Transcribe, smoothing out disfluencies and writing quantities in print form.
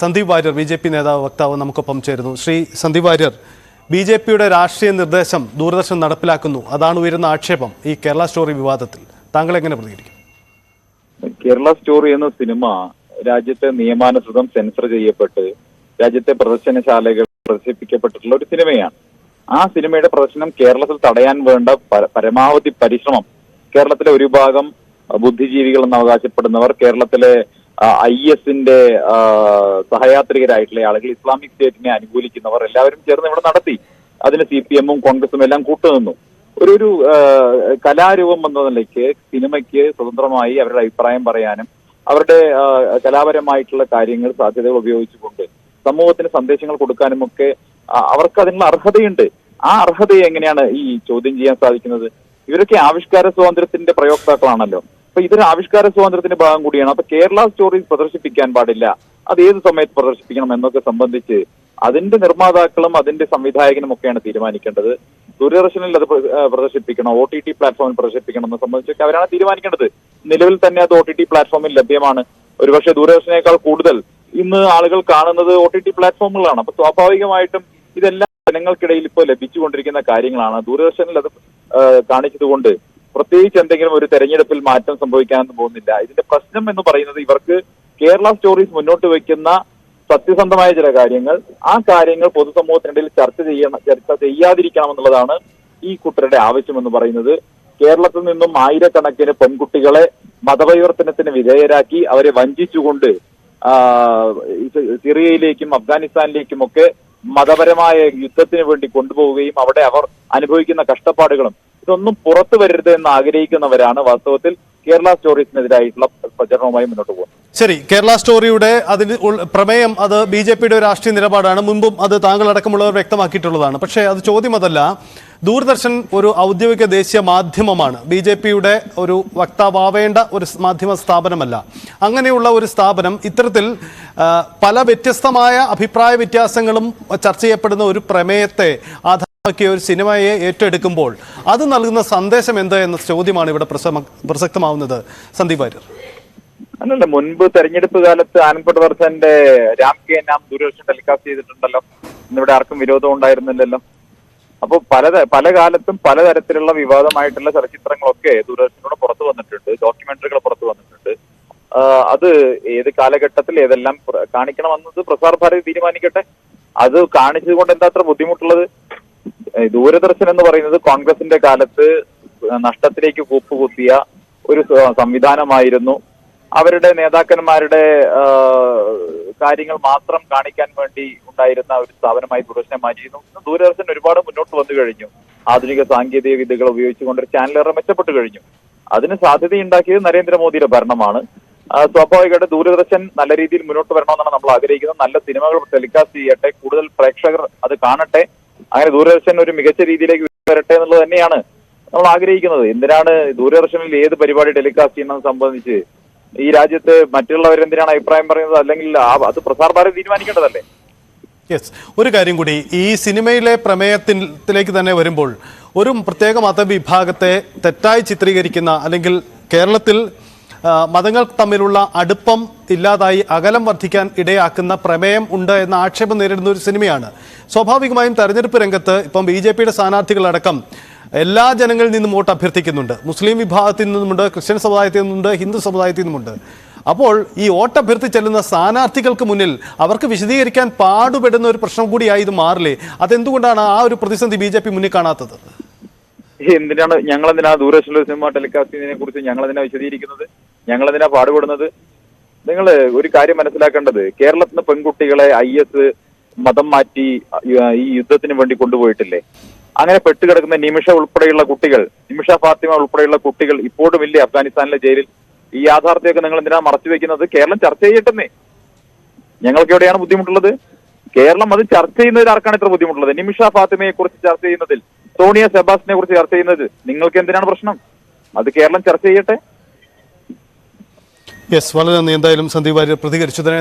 Sandeep Warrier BJP. നേതാവ് വക്താവ് നമുക്കൊപ്പം ചേരുന്നു. ശ്രീ സന്ദീപ് വാര്യർ, ബി.ജെ.പിയുടെ രാഷ്ട്രീയ നിർദ്ദേശം ദൂരദർശൻ നടപ്പിലാക്കുന്നു, അതാണ് ഉയരുന്ന ആക്ഷേപം ഈ കേരള സ്റ്റോറി വിവാദത്തിൽ. താങ്കൾ എങ്ങനെ പ്രതികരിക്കും? കേരള സ്റ്റോറി എന്ന സിനിമ രാജ്യത്തെ നിയമാനുസൃതം സെൻസർ ചെയ്യപ്പെട്ട് രാജ്യത്തെ പ്രദർശനശാലകൾ പ്രദർശിപ്പിക്കപ്പെട്ടിട്ടുള്ള ഒരു സിനിമയാണ്. ആ സിനിമയുടെ പ്രദർശനം കേരളത്തിൽ തടയാൻ വേണ്ട പരമാവധി പരിശ്രമം കേരളത്തിലെ ഒരു ഭാഗം ബുദ്ധിജീവികൾ എന്ന് അവകാശപ്പെടുന്നവർ, കേരളത്തിലെ IS-ന്റെ സഹയാത്രികരായിട്ടുള്ള ആളുകൾ, ഇസ്ലാമിക് സ്റ്റേറ്റിനെ അനുകൂലിക്കുന്നവർ എല്ലാവരും ചേർന്ന് ഇവിടെ നടത്തി. അതിന് CPM-ഉം കോൺഗ്രസും എല്ലാം കൂട്ടുനിന്നു. ഒരു കലാരൂപം എന്ന നിലയ്ക്ക് സിനിമയ്ക്ക് സ്വതന്ത്രമായി അവരുടെ അഭിപ്രായം പറയാനും അവരുടെ കലാപരമായിട്ടുള്ള കാര്യങ്ങൾ, സാധ്യതകൾ ഉപയോഗിച്ചുകൊണ്ട് സമൂഹത്തിന് സന്ദേശങ്ങൾ കൊടുക്കാനും ഒക്കെ അവർക്ക് അതിനുള്ള അർഹതയുണ്ട്. ആ അർഹതയെ എങ്ങനെയാണ് ഈ ചോദ്യം ചെയ്യാൻ സാധിക്കുന്നത്? ഇവരൊക്കെ ആവിഷ്കാര സ്വാതന്ത്ര്യത്തിന്റെ പ്രയോക്താക്കളാണല്ലോ. അപ്പൊ ഇതൊരു ആവിഷ്കാര സ്വാതന്ത്ര്യത്തിന്റെ ഭാഗം കൂടിയാണ്. അപ്പൊ കേരള സ്റ്റോറീസ് പ്രദർശിപ്പിക്കാൻ പാടില്ല, അത് ഏത് സമയത്ത് പ്രദർശിപ്പിക്കണം എന്നൊക്കെ സംബന്ധിച്ച് അതിന്റെ നിർമ്മാതാക്കളും അതിന്റെ സംവിധായകനും ഒക്കെയാണ് തീരുമാനിക്കേണ്ടത്. ദൂരദർശനിൽ അത് പ്രദർശിപ്പിക്കണം, OTT പ്ലാറ്റ്ഫോമിൽ പ്രദർശിപ്പിക്കണം എന്ന് സംബന്ധിച്ചൊക്കെ അവരാണ് തീരുമാനിക്കേണ്ടത്. നിലവിൽ തന്നെ അത് OTT പ്ലാറ്റ്ഫോമിൽ ലഭ്യമാണ്. ഒരുപക്ഷെ ദൂരദർശനേക്കാൾ കൂടുതൽ ഇന്ന് ആളുകൾ കാണുന്നത് OTT പ്ലാറ്റ്ഫോമുകളാണ്. അപ്പൊ സ്വാഭാവികമായിട്ടും ഇതെല്ലാം ജനങ്ങൾക്കിടയിൽ ഇപ്പോൾ ലഭിച്ചുകൊണ്ടിരിക്കുന്ന കാര്യങ്ങളാണ്. ദൂരദർശനിൽ അത് കാണിച്ചതുകൊണ്ട് പ്രത്യേകിച്ച് എന്തെങ്കിലും ഒരു തെരഞ്ഞെടുപ്പിൽ മാറ്റം സംഭവിക്കാനൊന്നും പോകുന്നില്ല. ഇതിന്റെ പ്രശ്നം എന്ന് പറയുന്നത് ഇവർക്ക് കേരള സ്റ്റോറീസ് മുന്നോട്ട് വയ്ക്കുന്ന സത്യസന്ധമായ ചില കാര്യങ്ങൾ, ആ കാര്യങ്ങൾ പൊതുസമൂഹത്തിനിടയിൽ ചർച്ച ചെയ്യാതിരിക്കണം എന്നുള്ളതാണ് ഈ കൂട്ടരുടെ ആവശ്യം എന്ന് പറയുന്നത്. കേരളത്തിൽ നിന്നും ആയിരക്കണക്കിന് പെൺകുട്ടികളെ മതപരിവർത്തനത്തിന് വിധേയരാക്കി അവരെ വഞ്ചിച്ചുകൊണ്ട് സിറിയയിലേക്കും അഫ്ഗാനിസ്ഥാനിലേക്കും ഒക്കെ മതപരമായ യുദ്ധത്തിന് വേണ്ടി കൊണ്ടുപോവുകയും അവിടെ അവർ അനുഭവിക്കുന്ന കഷ്ടപ്പാടുകളും ഇതൊന്നും പുറത്തു വരരുത് എന്ന് ആഗ്രഹിക്കുന്നവരാണ് വാസ്തവത്തിൽ കേരള സ്റ്റോറീസിനെതിരായിട്ടുള്ള പ്രചരണവുമായി മുന്നോട്ട് പോകുന്നത്. ശരി, കേരള സ്റ്റോറിയുടെ അതിന് പ്രമേയം അത് ബി.ജെ.പിയുടെ രാഷ്ട്രീയ നിലപാടാണ്. മുമ്പും അത് താങ്കൾ അടക്കമുള്ളവർ വ്യക്തമാക്കിയിട്ടുള്ളതാണ്. പക്ഷേ അത് ചോദ്യം അതല്ല. ദൂരദർശൻ ഒരു ഔദ്യോഗിക ദേശീയ മാധ്യമമാണ്, ബി.ജെ.പിയുടെ ഒരു വക്താവേണ്ട ഒരു മാധ്യമ സ്ഥാപനമല്ല. അങ്ങനെയുള്ള ഒരു സ്ഥാപനം ഇത്തരത്തിൽ പല വ്യത്യസ്തമായ അഭിപ്രായ വ്യത്യാസങ്ങളും ചർച്ച ചെയ്യപ്പെടുന്ന ഒരു പ്രമേയത്തെ ആധാരമാക്കിയ ഒരു സിനിമയെ ഏറ്റെടുക്കുമ്പോൾ അത് നൽകുന്ന സന്ദേശം എന്ത് എന്ന ചോദ്യമാണ് ഇവിടെ പ്രസക്തമാവുന്നത്. സന്ദീപ് വാര്യർ, അല്ലല്ല, മുൻപ് തെരഞ്ഞെടുപ്പ് കാലത്ത് ആനന്ദ് വർദ്ധന്റെ രാം കെ നാം ദൂരദർശൻ ടെലികാസ്റ്റ് ചെയ്തിട്ടുണ്ടല്ലോ. ഇന്നിവിടെ ആർക്കും വിരോധം ഉണ്ടായിരുന്നില്ലല്ലോ. അപ്പോൾ പല കാലത്തും പലതരത്തിലുള്ള വിവാദമായിട്ടുള്ള ചലച്ചിത്രങ്ങളൊക്കെ ദൂരദർശനോട് പുറത്തു വന്നിട്ടുണ്ട്, ഡോക്യുമെന്ററികൾ പുറത്തു വന്നിട്ടുണ്ട്. അത് ഏത് കാലഘട്ടത്തിൽ ഏതെല്ലാം കാണിക്കണമെന്നത് പ്രസാർ ഭാരതി തീരുമാനിക്കട്ടെ. അത് കാണിച്ചത് കൊണ്ട് എന്താ അത്ര ബുദ്ധിമുട്ടുള്ളത്? ദൂരദർശൻ എന്ന് പറയുന്നത് കോൺഗ്രസിന്റെ കാലത്ത് നഷ്ടത്തിലേക്ക് കൂപ്പുകുത്തിയ ഒരു സംവിധാനമായിരുന്നു. അവരുടെ നേതാക്കന്മാരുടെ കാര്യങ്ങൾ മാത്രം കാണിക്കാൻ വേണ്ടി ഉണ്ടായിരുന്ന ഒരു സ്ഥാപനമായി ദൂരദർശനെ മാറ്റിയിരുന്നു. ദൂരദർശൻ ഒരുപാട് മുന്നോട്ട് വന്നു കഴിഞ്ഞു. ആധുനിക സാങ്കേതിക വിദ്യകൾ ഉപയോഗിച്ചുകൊണ്ട് ഒരു ചാനലേറെ മെച്ചപ്പെട്ടു കഴിഞ്ഞു. അതിന് സാധ്യതയുണ്ടാക്കിയത് നരേന്ദ്രമോദിയുടെ ഭരണമാണ്. സ്വാഭാവികമായിട്ട് ദൂരദർശൻ നല്ല രീതിയിൽ മുന്നോട്ട് വരണമെന്നാണ് നമ്മൾ ആഗ്രഹിക്കുന്നത്. നല്ല സിനിമകൾ ടെലികാസ്റ്റ് ചെയ്യട്ടെ, കൂടുതൽ പ്രേക്ഷകർ അത് കാണട്ടെ, അങ്ങനെ ദൂരദർശൻ ഒരു മികച്ച രീതിയിലേക്ക് വരട്ടെ എന്നുള്ളത് തന്നെയാണ് നമ്മൾ ആഗ്രഹിക്കുന്നത്. എന്തിനാണ് ദൂരദർശനിൽ ഏത് പരിപാടി ടെലികാസ്റ്റ് ചെയ്യുന്നത് സംബന്ധിച്ച് ഈ രാജ്യത്ത് മറ്റുള്ളവരെന്തിനാണ് അഭിപ്രായം പറയുന്നത്? അല്ലെങ്കിൽ അത് പ്രസാർ ഭാരതി തീരുമാനിക്കേണ്ടതല്ലേ? യെസ്, ഒരു കാര്യം കൂടി, ഈ സിനിമയിലെ പ്രമേയത്തിലേക്ക് തന്നെ വരുമ്പോൾ ഒരു പ്രത്യേക മതവിഭാഗത്തെ തെറ്റായി ചിത്രീകരിക്കുന്ന, അല്ലെങ്കിൽ കേരളത്തിൽ മതങ്ങൾ തമ്മിലുള്ള അടുപ്പം ഇല്ലാതായി അകലം വർദ്ധിക്കാൻ ഇടയാക്കുന്ന പ്രമേയം ഉണ്ട് എന്ന ആക്ഷേപം നേരിടുന്ന ഒരു സിനിമയാണ്. സ്വാഭാവികമായും തെരഞ്ഞെടുപ്പ് രംഗത്ത് ഇപ്പം ബി.ജെ.പിയുടെ സ്ഥാനാർത്ഥികളടക്കം എല്ലാ ജനങ്ങളിൽ നിന്നും വോട്ട് അഭ്യർത്ഥിക്കുന്നുണ്ട്. മുസ്ലിം വിഭാഗത്തിൽ നിന്നുമുണ്ട്, ക്രിസ്ത്യൻ സമുദായത്തിൽ നിന്നുമുണ്ട്, ഹിന്ദു സമുദായത്തിൽ നിന്നുമുണ്ട്. അപ്പോൾ ഈ വോട്ട് അഭ്യർത്ഥിച്ചെല്ലുന്ന സ്ഥാനാർത്ഥികൾക്ക് മുന്നിൽ അവർക്ക് വിശദീകരിക്കാൻ പാടുപെടുന്ന ഒരു പ്രശ്നം കൂടിയായി ഇത് മാറില്ലേ? അതെന്തുകൊണ്ടാണ് ആ ഒരു പ്രതിസന്ധി ബി.ജെ.പി മുന്നിൽ കാണാത്തത്? ഞങ്ങളെന്തിനാ ദൂരദർശനിലെ സിനിമ ടെലികാസ്റ്റ് ചെയ്യുന്നതിനെ കുറിച്ച് ഞങ്ങളെന്തിനാ വിശദീകരിക്കുന്നത്? ഞങ്ങളെന്തിനാ പാടുപെടുന്നത്? നിങ്ങൾ ഒരു കാര്യം മനസ്സിലാക്കേണ്ടത്, കേരളത്തിൽ നിന്ന് പെൺകുട്ടികളെ IS മതം മാറ്റി ഈ യുദ്ധത്തിന് വേണ്ടി കൊണ്ടുപോയിട്ടില്ലേ? അങ്ങനെ പെട്ടുകിടക്കുന്ന നിമിഷ ഉൾപ്പെടെയുള്ള കുട്ടികൾ, നിമിഷ ഫാത്തിമ ഉൾപ്പെടെയുള്ള കുട്ടികൾ ഇപ്പോഴും ഇല്ലേ അഫ്ഗാനിസ്ഥാനിലെ ജയിലിൽ? ഈ യാഥാർത്ഥ്യമൊക്കെ നിങ്ങൾ എന്തിനാ മറച്ചു വെക്കുന്നത്? കേരളം ചർച്ച ചെയ്യട്ടെന്നേ. ഞങ്ങൾക്ക് എവിടെയാണ് ബുദ്ധിമുട്ടുള്ളത്? കേരളം അത് ചർച്ച ചെയ്യുന്നതിൽ ആർക്കാണ് ഇത്ര ബുദ്ധിമുട്ടുള്ളത്? നിമിഷ ഫാത്തിമയെ കുറിച്ച് ചർച്ച ചെയ്യുന്നതിൽ, സോണിയ സെബാസ്റ്റിനെ കുറിച്ച് ചർച്ച ചെയ്യുന്നത് നിങ്ങൾക്ക് എന്തിനാണ് പ്രശ്നം? അത് കേരളം ചർച്ച ചെയ്യട്ടെ. യെസ്, വളരെ നന്ദി. എന്തായാലും സന്ദീപ് വാര്യർ പ്രതികരിച്ചതിന്